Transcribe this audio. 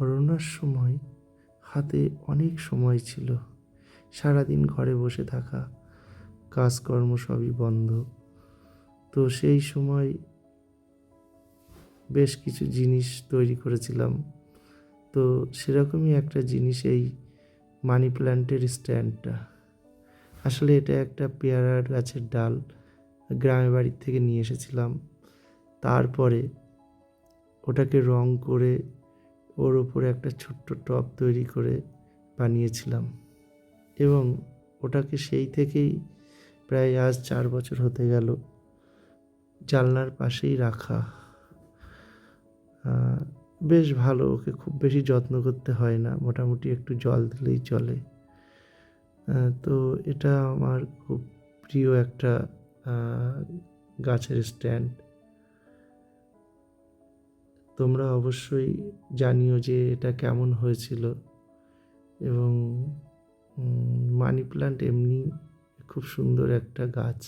করোনার সময় হাতে অনেক সময় ছিল। সারাদিন ঘরে বসে থাকা, কাজকর্ম সবই বন্ধ। তো সেই সময় বেশ কিছু জিনিস তৈরি করেছিলাম। তো সেরকমই একটা জিনিস এই মানি প্ল্যান্টের স্ট্যান্ডটা। আসলে এটা একটা পেয়ারার গাছের ডাল, গ্রামের বাড়ির থেকে নিয়ে এসেছিলাম। তারপরে ওটাকে রং করে ওর উপরে একটা ছোট্ট টব তৈরি করে বানিয়েছিলাম এবং ওটাকে সেই থেকেই প্রায় আজ 4 বছর হতে গেল জানলার পাশেই রাখা। বেশ ভালো, ওকে খুব বেশি যত্ন করতে হয় না, মোটামুটি একটু জল দিলেই চলে। তো এটা আমার খুব প্রিয় একটা গাছের স্ট্যান্ড। তোমরা অবশ্যই জানিও যে এটা কেমন হয়েছিল। এবং মানি প্ল্যান্ট এমনি খুব সুন্দর একটা গাছ।